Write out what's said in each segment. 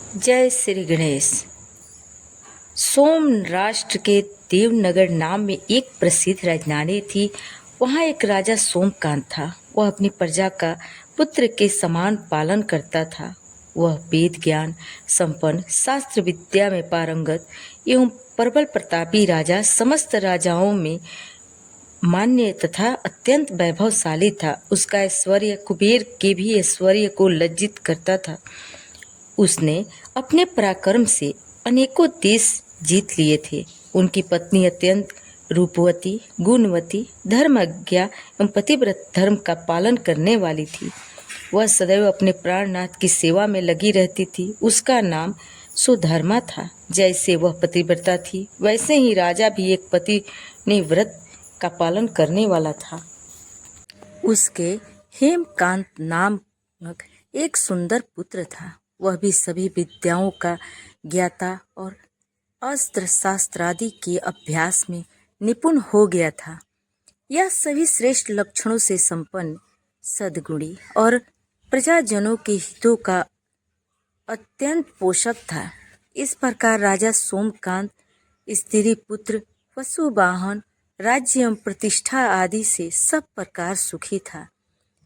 जय श्री गणेश। सोम राष्ट्र के देवनगर नाम में एक प्रसिद्ध राजधानी थी। वहाँ एक राजा सोमकांत था। वह अपनी प्रजा का पुत्र के समान पालन करता था। वह वेद ज्ञान संपन्न, शास्त्र विद्या में पारंगत एवं प्रबल प्रतापी राजा, समस्त राजाओं में मान्य तथा अत्यंत वैभवशाली था। उसका ऐश्वर्य कुबेर के भी ऐश्वर्य को लज्जित करता था। उसने अपने पराक्रम से अनेकों देश जीत लिए थे। उनकी पत्नी अत्यंत रूपवती, गुणवती, धर्मज्ञा एवं पतिव्रत धर्म का पालन करने वाली थी। वह सदैव अपने प्राणनाथ की सेवा में लगी रहती थी। उसका नाम सुधर्मा था। जैसे वह पतिव्रता थी, वैसे ही राजा भी एक पति व्रत का पालन करने वाला था। उसके हेमकांत नामक एक सुंदर पुत्र था। वह भी सभी विद्याओं का ज्ञाता और अस्त्र शास्त्र आदि के अभ्यास में निपुण हो गया था। यह सभी श्रेष्ठ लक्षणों से संपन्न, सद्गुणी और प्रजाजनों के हितों का अत्यंत पोषक था। इस प्रकार राजा सोमकांत स्त्री पुत्र, पशु वाहन, राज्य एवं प्रतिष्ठा आदि से सब प्रकार सुखी था।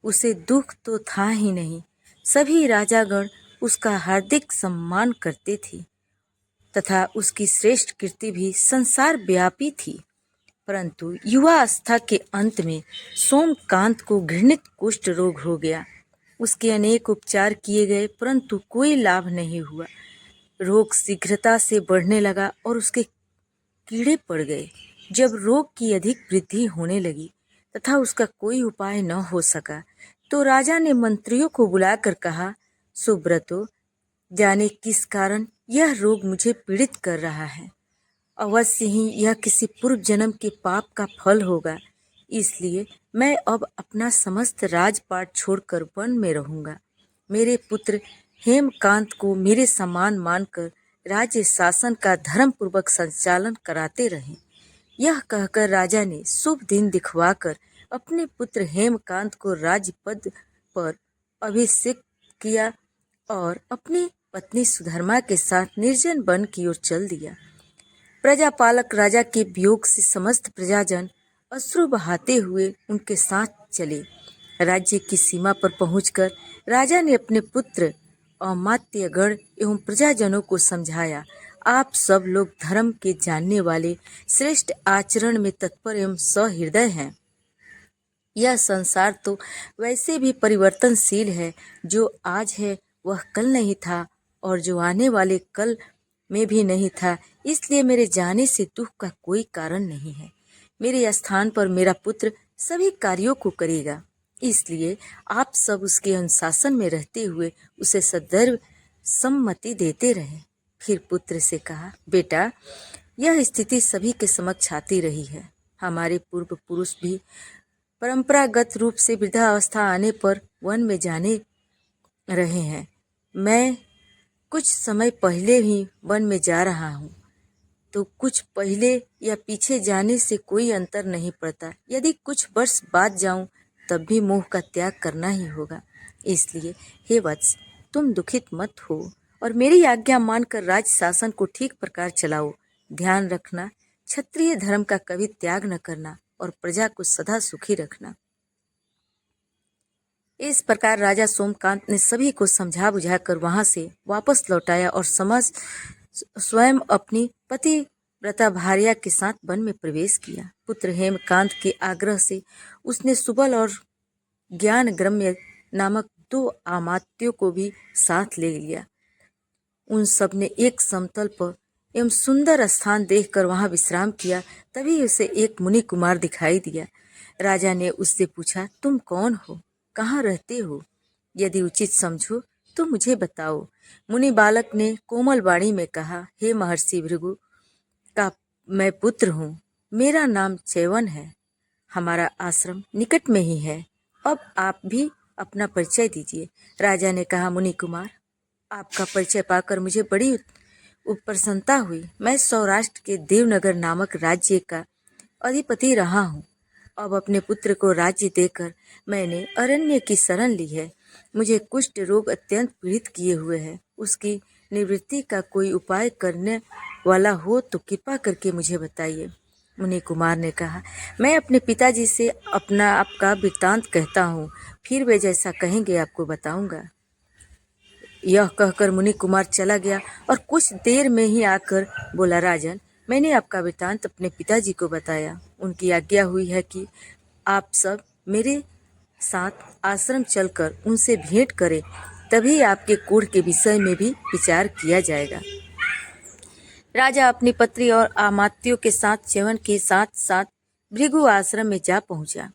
उसे दुख तो था ही नहीं। सभी राजागण उसका हार्दिक सम्मान करते थे तथा उसकी श्रेष्ठ कीर्ति भी संसार व्यापी थी। परंतु युवावस्था के अंत में सोमकांत को घृणित कुष्ठ रोग हो गया। उसके अनेक उपचार किए गए, परंतु कोई लाभ नहीं हुआ। रोग शीघ्रता से बढ़ने लगा और उसके कीड़े पड़ गए। जब रोग की अधिक वृद्धि होने लगी तथा उसका कोई उपाय न हो सका, तो राजा ने मंत्रियों को बुलाकर कहा, सुब्रतो, जाने किस कारण यह रोग मुझे पीड़ित कर रहा है। अवश्य ही यह किसी पूर्व जन्म के पाप का फल होगा। इसलिए मैं अब अपना समस्त राजपाट छोड़कर वन में रहूंगा। मेरे पुत्र हेमकांत को मेरे समान मानकर राज्य शासन का धर्म पूर्वक संचालन कराते रहें। यह कहकर राजा ने शुभ दिन दिखवाकर अपने पुत्र हेमकांत को राज्य पद पर अभिषेक किया और अपनी पत्नी सुधर्मा के साथ निर्जन वन की ओर चल दिया। प्रजापालक राजा के वियोग से समस्त प्रजाजन अश्रु बहाते हुए उनके साथ चले। राज्य की सीमा पर पहुंचकर राजा ने अपने पुत्र अमात्यगण एवं प्रजाजनों को समझाया, आप सब लोग धर्म के जानने वाले, श्रेष्ठ आचरण में तत्पर एवं सहृदय हैं। यह संसार तो वैसे भी परिवर्तनशील है। जो आज है वह कल नहीं था और जो आने वाले कल में भी नहीं था। इसलिए मेरे जाने से दुख का कोई कारण नहीं है। मेरे स्थान पर मेरा पुत्र सभी कार्यों को करेगा। इसलिए आप सब उसके अनुशासन में रहते हुए उसे सदैव सम्मति देते रहे। फिर पुत्र से कहा, बेटा, यह स्थिति सभी के समक्ष आती रही है। हमारे पूर्व पुरुष भी परंपरागत रूप से वृद्धावस्था आने पर वन में जाने रहे हैं। मैं कुछ समय पहले ही वन में जा रहा हूँ, तो कुछ पहले या पीछे जाने से कोई अंतर नहीं पड़ता। यदि कुछ वर्ष बाद जाऊं तब भी मोह का त्याग करना ही होगा। इसलिए हे वत्स, तुम दुखित मत हो और मेरी आज्ञा मानकर राज्य शासन को ठीक प्रकार चलाओ। ध्यान रखना, क्षत्रिय धर्म का कभी त्याग न करना और प्रजा को सदा सुखी रखना। इस प्रकार राजा सोमकांत ने सभी को समझा बुझाकर वहां से वापस लौटाया और स्वयं अपनी पतिव्रता भार्या के साथ वन में प्रवेश किया। पुत्र हेमकांत के आग्रह से उसने सुबल और ज्ञानगम्य नामक 2 अमात्यों को भी साथ ले लिया। उन सब ने एक समतल पर एवं सुंदर स्थान देखकर वहां विश्राम किया। तभी उसे एक मुनि कुमार दिखाई दिया। राजा ने उससे पूछा, तुम कौन हो, कहाँ रहते हो? यदि उचित समझो तो मुझे बताओ। मुनि बालक ने कोमल वाणी में कहा, हे महर्षि भृगु का मैं पुत्र हूँ। मेरा नाम चैवन है। हमारा आश्रम निकट में ही है। अब आप भी अपना परिचय दीजिए। राजा ने कहा, मुनि कुमार, आपका परिचय पाकर मुझे बड़ी प्रसन्नता हुई। मैं सौराष्ट्र के देवनगर नामक राज्य का अधिपति रहा हूँ। अब अपने पुत्र को राज्य देकर मैंने अरण्य की शरण ली है। मुझे कुष्ठ रोग अत्यंत पीड़ित किए हुए है। उसकी निवृत्ति का कोई उपाय करने वाला हो तो कृपा करके मुझे बताइए। मुनि कुमार ने कहा, मैं अपने पिताजी से अपना आपका वृत्तांत कहता हूँ, फिर वे जैसा कहेंगे आपको बताऊंगा। यह कहकर मुनि कुमार चला गया और कुछ देर में ही आकर बोला, राजन, मैंने आपका वृत्तांत अपने पिताजी को बताया। उनकी आज्ञा हुई है कि आप सब मेरे साथ आश्रम चलकर उनसे भेंट करें, तभी आपके कुल के विषय में भी विचार किया जाएगा। राजा अपनी पत्नी और अमात्यों के साथ च्यवन के साथ साथ भृगु आश्रम में जा पहुंचा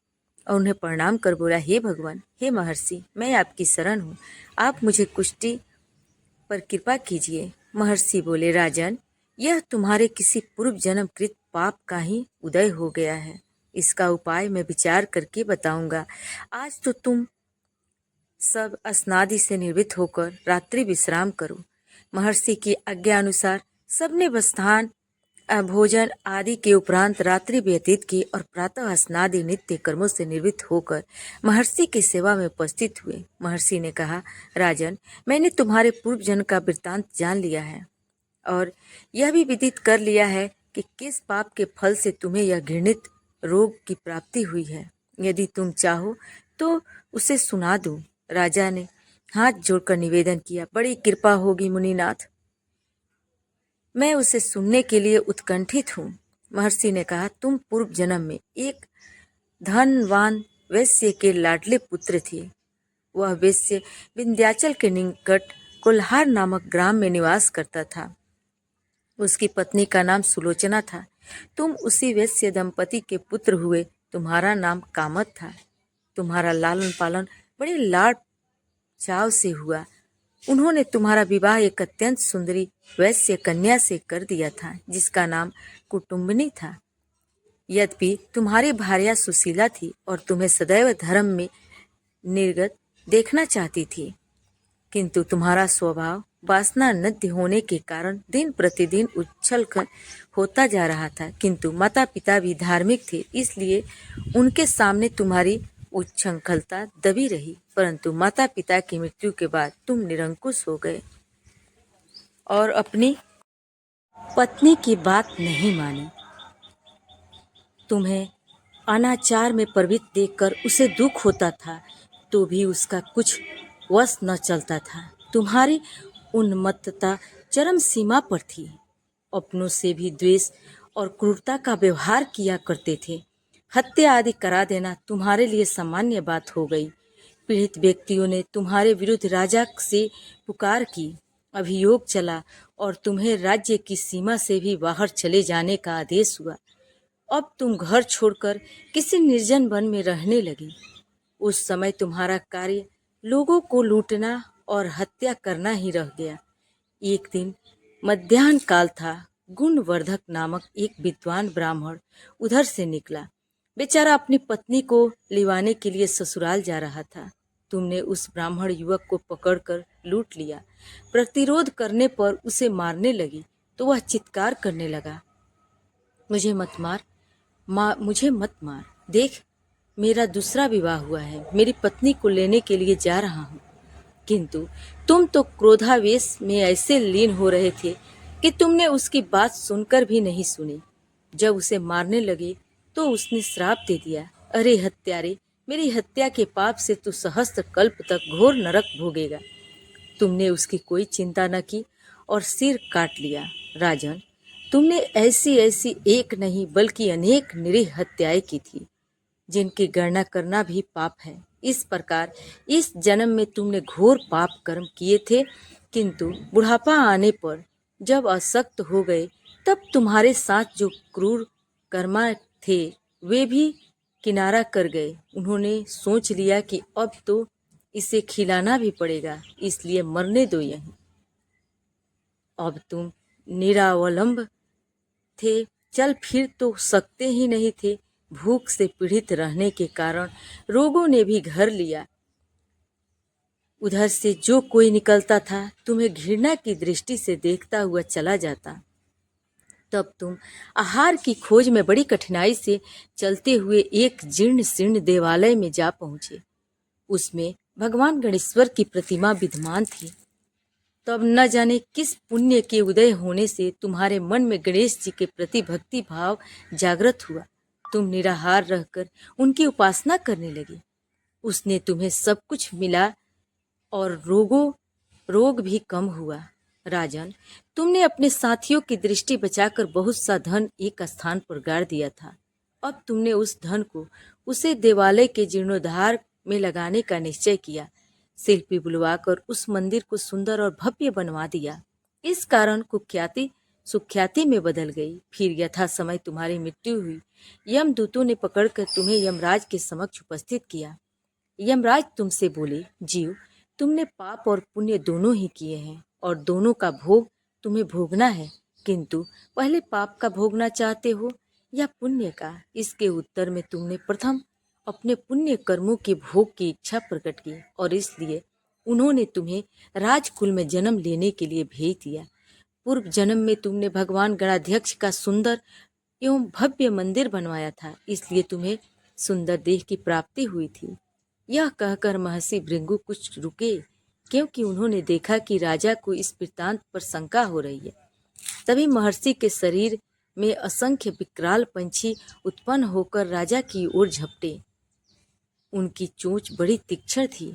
और उन्हें प्रणाम कर बोला, हे भगवान, हे महर्षि, मैं आपकी शरण हूँ, आप मुझे कुष्ठी पर कृपा कीजिए। महर्षि बोले, राजन, यह तुम्हारे किसी पूर्व जन्म कृत पाप का ही उदय हो गया है। इसका उपाय मैं विचार करके बताऊंगा। आज तो तुम सब स्नादि से निर्वृत्त होकर रात्रि विश्राम करो। महर्षि की आज्ञा अनुसार सबने बस्तान भोजन आदि के उपरांत रात्रि व्यतीत की और प्रातः स्नादि नित्य कर्मों से निवृत्त होकर महर्षि की सेवा में उपस्थित हुए। महर्षि ने कहा, राजन, मैंने तुम्हारे पूर्व जन्म का वृत्तांत जान लिया है और यह भी विदित कर लिया है कि किस पाप के फल से तुम्हें यह घृणित रोग की प्राप्ति हुई है। यदि तुम चाहो तो उसे सुना दूं। राजा ने हाथ जोड़कर निवेदन किया, बड़ी कृपा होगी मुनिनाथ, मैं उसे सुनने के लिए उत्कंठित हूँ। महर्षि ने कहा, तुम पूर्व जन्म में एक धनवान वैश्य के लाडले पुत्र थे। वह वैश्य विंध्याचल के निकट कोल्हार नामक ग्राम में निवास करता था। उसकी पत्नी का नाम सुलोचना था। तुम उसी वैश्य दंपति के पुत्र हुए। तुम्हारा नाम कामत था। तुम्हारा लालन पालन बड़े लाड चाव से हुआ। उन्होंने तुम्हारा विवाह एक अत्यंत सुंदरी वैश्य कन्या से कर दिया था, जिसका नाम कुटुम्बिनी था। यद्यपि तुम्हारी भार्या सुशीला थी और तुम्हें सदैव धर्म में निर्गत देखना चाहती थी, किंतु तुम्हारा स्वभाव वासना नद्य होने के कारण दिन प्रतिदिन उछल कर होता जा रहा था। किंतु माता पिता भी धार्मिक थे, इसलिए उनके सामने तुम्हारी उच्छृंखलता दबी रही। परंतु माता पिता की मृत्यु के बाद तुम निरंकुश हो गए और अपनी पत्नी की बात नहीं मानी। तुम्हें अनाचार में प्रवृत्त देखकर उसे दुख होता था, तो भी उसका कुछ वश न चलता था। तुम्हारी उन्मत्तता चरम सीमा पर थी। अपनों से भी द्वेष और क्रूरता का व्यवहार किया करते थे। हत्या आदि करा देना तुम्हारे लिए सामान्य बात हो गई। पीड़ित व्यक्तियों ने तुम्हारे विरुद्ध राजा से पुकार की, अभियोग चला और तुम्हें राज्य की सीमा से भी बाहर चले जाने का आदेश हुआ। अब तुम घर छोड़कर किसी निर्जन वन में रहने लगी। उस समय तुम्हारा कार्य लोगों को लूटना और हत्या करना ही रह गया। एक दिन मध्याह्न काल था। गुणवर्धक नामक एक विद्वान ब्राह्मण उधर से निकला। बेचारा अपनी पत्नी को लिवाने के लिए ससुराल जा रहा था। तुमने उस ब्राह्मण युवक को पकड़कर लूट लिया। प्रतिरोध करने पर उसे मारने लगी तो वह चित्कार करने लगा, मुझे मत मार, मुझे मत मार। देख, मेरा दूसरा विवाह हुआ है, मेरी पत्नी को लेने के लिए जा रहा हूँ। किंतु तुम तो क्रोधावेश में ऐसे लीन हो रहे थे कि तुमने उसकी बात सुनकर भी नहीं सुनी। जब उसे मारने लगे तो उसने श्राप दे दिया, अरे हत्यारे, मेरी हत्या के पाप से तू सहस्त्र कल्प तक घोर नरक भोगेगा। तुमने उसकी कोई चिंता न की और सिर काट लिया। राजन, तुमने ऐसी ऐसी एक नहीं बल्कि अनेक निरीह हत्याएं की थी, जिनकी गणना करना भी पाप है। इस प्रकार इस जन्म में तुमने घोर पाप कर्म किए थे, किंतु बुढ़ापा आने पर जब अशक्त हो गए, तब तुम्हारे साथ जो क्रूर कर्मा थे वे भी किनारा कर गए। उन्होंने सोच लिया कि अब तो इसे खिलाना भी पड़ेगा, इसलिए मरने दो यहीं। अब तुम निरावलंब थे, चल फिर तो सकते ही नहीं थे। भूख से पीड़ित रहने के कारण रोगों ने भी घर लिया। उधर से जो कोई निकलता था तुम्हें घृणा की दृष्टि से देखता हुआ चला जाता। तब तुम आहार की खोज में बड़ी कठिनाई से चलते हुए एक जीर्ण शीर्ण देवालय में जा पहुंचे। उसमें भगवान गणेश्वर की प्रतिमा विद्यमान थी। तब न जाने किस पुण्य के उदय होने से तुम्हारे मन में गणेश जी के प्रति भक्ति भाव जागृत हुआ। तुम निराहार रहकर उनकी उपासना करने लगी। उसने तुम्हें सब कुछ मिला और रोग भी कम हुआ। राजन, तुमने अपने साथियों की दृष्टि बचाकर बहुत सा धन एक स्थान पर गाड़ दिया था। अब तुमने उस धन को उसे देवालय के जीर्णोद्धार में लगाने का निश्चय किया। शिल्पी बुलवाकर उस मंदिर को सुंदर और भव्य बनवा दिया। इस कारण कुख्याति सुख्याति में बदल गई। फिर यथा समय तुम्हारी मृत्यु हुई। यमदूतों ने पकड़कर तुम्हें यमराज के समक्ष उपस्थित किया। यमराज तुमसे बोले, जीव, तुमने पाप और पुण्य दोनों ही किए हैं और दोनों का भोग तुम्हें भोगना है, किंतु पहले पाप का भोगना चाहते हो या पुण्य का? इसके उत्तर में तुमने प्रथम अपने पुण्य कर्मों के भोग की इच्छा प्रकट की और इसलिए उन्होंने तुम्हें राजकुल में जन्म लेने के लिए भेज दिया। पूर्व जन्म में तुमने भगवान गणाध्यक्ष का सुंदर एवं भव्य मंदिर बनवाया था, इसलिए तुम्हें सुंदर देह की प्राप्ति हुई थी। यह कहकर महर्षि भृगु कुछ रुके, क्योंकि उन्होंने देखा कि राजा को इस वृत्तांत पर शंका हो रही है। तभी महर्षि के शरीर में असंख्य विकराल पंछी उत्पन्न होकर राजा की ओर झपटे। उनकी चोंच बड़ी तीक्ष्ण थी,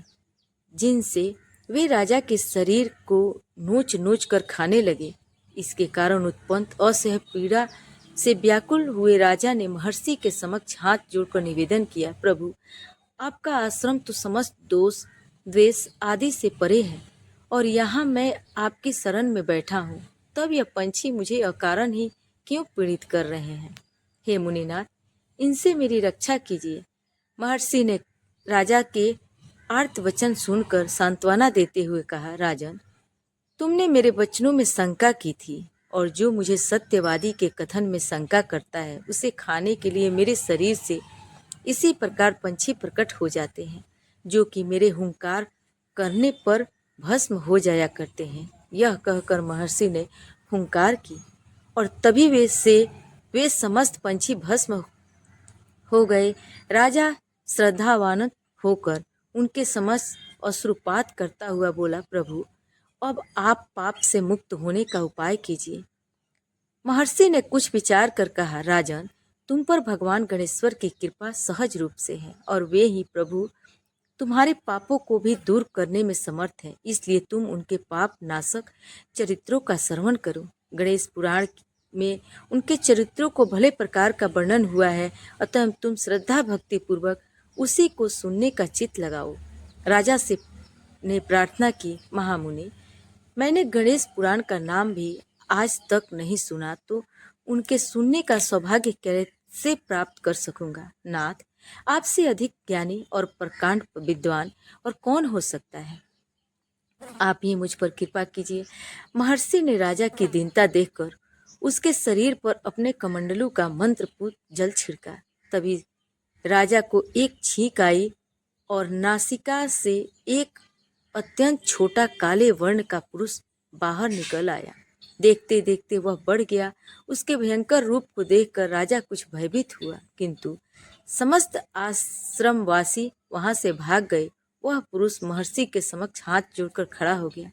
जिनसे वे राजा के शरीर को नोच नोच कर खाने लगे। इसके कारण उत्पन्न असह्य पीड़ा से व्याकुल हुए राजा ने महर्षि के समक्ष हाथ जोड़कर निवेदन किया, प्रभु, आपका आश्रम तो समस्त दोष द्वेष आदि से परे है और यहाँ मैं आपकी शरण में बैठा हूँ, तब यह पंछी मुझे अकारण ही क्यों पीड़ित कर रहे हैं? हे मुनिनाथ, इनसे मेरी रक्षा कीजिए। महर्षि ने राजा के आर्त वचन सुनकर सांत्वना देते हुए कहा, राजन, तुमने मेरे वचनों में शंका की थी और जो मुझे सत्यवादी के कथन में शंका करता है उसे खाने के लिए मेरे शरीर से इसी प्रकार पंछी प्रकट हो जाते हैं, जो कि मेरे हुंकार करने पर भस्म हो जाया करते हैं। यह कहकर महर्षि ने हुंकार की और तभी वे समस्त पंछी भस्म हो गए। राजा श्रद्धावान होकर उनके समस्त अश्रुपात करता हुआ बोला, प्रभु, अब आप पाप से मुक्त होने का उपाय कीजिए। महर्षि ने कुछ विचार कर कहा, राजन, तुम पर भगवान गणेश्वर की कृपा सहज रूप से है और वे ही प्रभु तुम्हारे पापों को भी दूर करने में समर्थ है, इसलिए तुम उनके पाप नाशक चरित्रों का श्रवण करो। गणेश पुराण में उनके चरित्रों को भले प्रकार का वर्णन हुआ है, अतः तुम श्रद्धा भक्ति पूर्वक उसी को सुनने का चित्त लगाओ। राजा से ने प्रार्थना की, महामुनि, मैंने गणेश पुराण का नाम भी आज तक नहीं सुना, तो उनके सुनने का सौभाग्य कैसे प्राप्त कर सकूंगा? नाथ, आपसे अधिक ज्ञानी और प्रकांड विद्वान और कौन हो सकता है? आप ही मुझ पर कृपा कीजिए। महर्षि ने राजा की दीनता देखकर उसके शरीर पर अपने कमंडलू का मंत्रपूत जल छिड़का। तभी राजा को एक छींक आई और नासिका से एक अत्यंत छोटा काले वर्ण का पुरुष बाहर निकल आया। देखते देखते वह बढ़ गया। उसके भयंकर रूप को देखकर राजा कुछ भयभीत हुआ, किंतु समस्त आश्रमवासी वहां से भाग गए। वह पुरुष महर्षि के समक्ष हाथ जोड़कर खड़ा हो गया।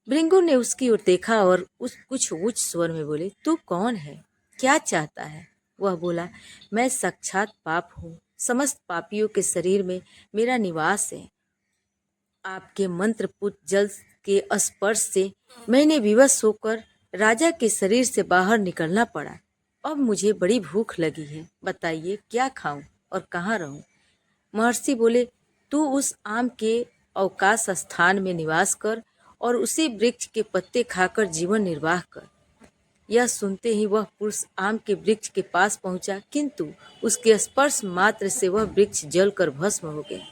भृगु ने उसकी ओर देखा और कुछ उच्च स्वर में बोले, तू कौन है, क्या चाहता है? वह बोला, मैं साक्षात पाप हूँ, समस्त पापियों के शरीर में मेरा निवास है। आपके मंत्रपूत जल के स्पर्श से मैंने विवश होकर राजा के शरीर से बाहर निकलना पड़ा। अब मुझे बड़ी भूख लगी है, बताइए क्या खाऊं और कहाँ रहूं? महर्षि बोले, तू उस आम के अवकाश स्थान में निवास कर और उसी वृक्ष के पत्ते खाकर जीवन निर्वाह कर। यह सुनते ही वह पुरुष आम के वृक्ष के पास पहुंचा, किंतु उसके स्पर्श मात्र से वह वृक्ष जलकर भस्म हो गया।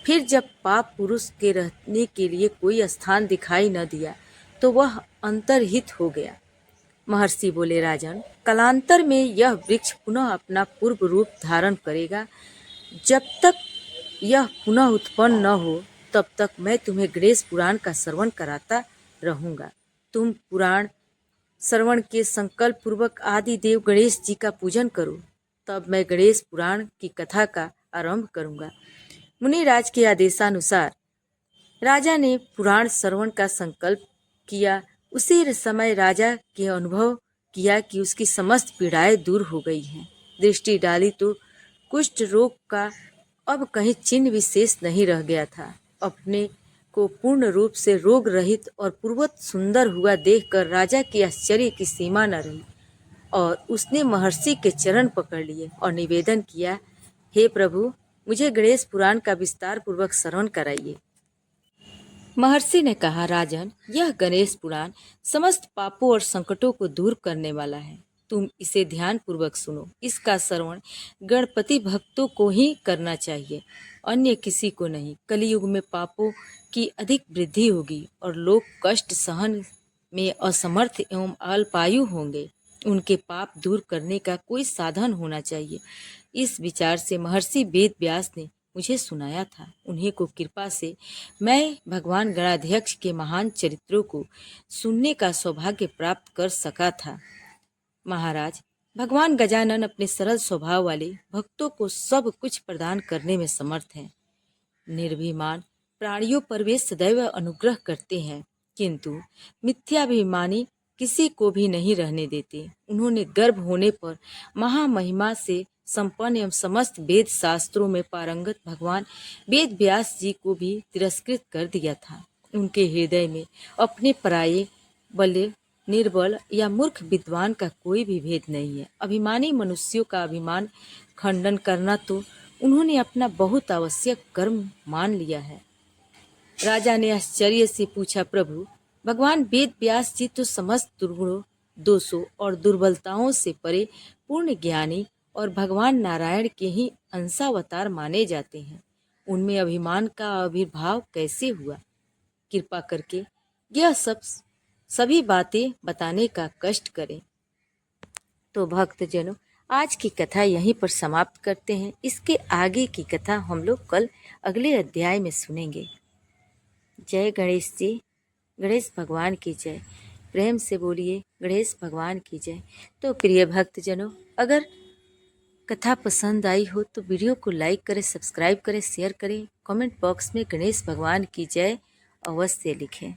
फिर जब पाप पुरुष के रहने के लिए कोई स्थान दिखाई न दिया तो वह अंतर्हित हो गया। महर्षि बोले, राजन, कालांतर में यह वृक्ष पुनः अपना पूर्व रूप धारण करेगा। जब तक यह पुनः उत्पन्न न हो तब तक मैं तुम्हें गणेश पुराण का श्रवण कराता रहूंगा। तुम पुराण श्रवण के संकल्प पूर्वक आदि देव गणेश जी का पूजन करो, तब मैं गणेश पुराण की कथा का आरंभ करूंगा। मुनिराज के आदेशानुसार राजा ने पुराण श्रवण का संकल्प किया, उसी समय राजा के अनुभव किया कि उसकी समस्त पीड़ाएं दूर हो गई हैं। दृष्टि डाली तो कुष्ठ रोग का अब कहीं चिन्ह विशेष नहीं रह गया था। अपने को पूर्ण रूप से रोग रहित और पूर्वत सुंदर हुआ देखकर राजा की आश्चर्य की सीमा न रही और उसने महर्षि के चरण पकड़ लिए और निवेदन किया, हे प्रभु, मुझे गणेश पुराण का विस्तार पूर्वक श्रवण कराइए। महर्षि ने कहा, राजन, यह गणेश पुराण समस्त पापों और संकटों को दूर करने वाला है। तुम इसे ध्यान पूर्वक सुनो। इसका श्रवण गणपति भक्तों को ही करना चाहिए, अन्य किसी को नहीं। कलयुग में पापों की अधिक वृद्धि होगी और लोग कष्ट सहन में असमर्थ एवं अल्पायु होंगे। उनके पाप दूर करने का कोई साधन होना चाहिए। इस विचार से महर्षि वेद व्यास ने मुझे सुनाया था। उन्हीं को कृपा से मैं भगवान गणाध्यक्ष के महान चरित्रों को सुनने का सौभाग्य प्राप्त कर सका था। महाराज, भगवान गजानन अपने सरल स्वभाव वाले भक्तों को सब कुछ प्रदान करने में समर्थ हैं। निर्भिमान प्राणियों पर वे सदैव अनुग्रह करते हैं, किंतु मिथ्याभिमानी किसी को भी नहीं रहने देते। उन्होंने गर्भ होने पर महामहिमा से संपन्न एवं समस्त वेद शास्त्रों में पारंगत भगवान वेद व्यास जी को भी तिरस्कृत कर दिया था। उनके हृदय में अपने पराये, बल, निर्बल या मूर्ख विद्वान का कोई भी भेद नहीं है। अभिमानी मनुष्यों का अभिमान खंडन करना तो उन्होंने अपना बहुत आवश्यक कर्म मान लिया है। राजा ने आश्चर्य से पूछा, प्रभु, भगवान वेद व्यास जी तो समस्त दुर्गुणों, दोषों और दुर्बलताओं से परे पूर्ण ज्ञानी और भगवान नारायण के ही अंशावतार माने जाते हैं। उनमें अभिमान का आविर्भाव कैसे हुआ? कृपा करके यह सभी बातें बताने का कष्ट करें। तो भक्तजनों, आज की कथा यहीं पर समाप्त करते हैं। इसके आगे की कथा हम लोग कल अगले अध्याय में सुनेंगे। जय गणेश जी, गणेश भगवान की जय। प्रेम से बोलिए गणेश भगवान की जय। तो प्रिय भक्तजनों, अगर कथा पसंद आई हो तो वीडियो को लाइक करें, सब्सक्राइब करें, शेयर करें, कमेंट बॉक्स में गणेश भगवान की जय अवश्य लिखें।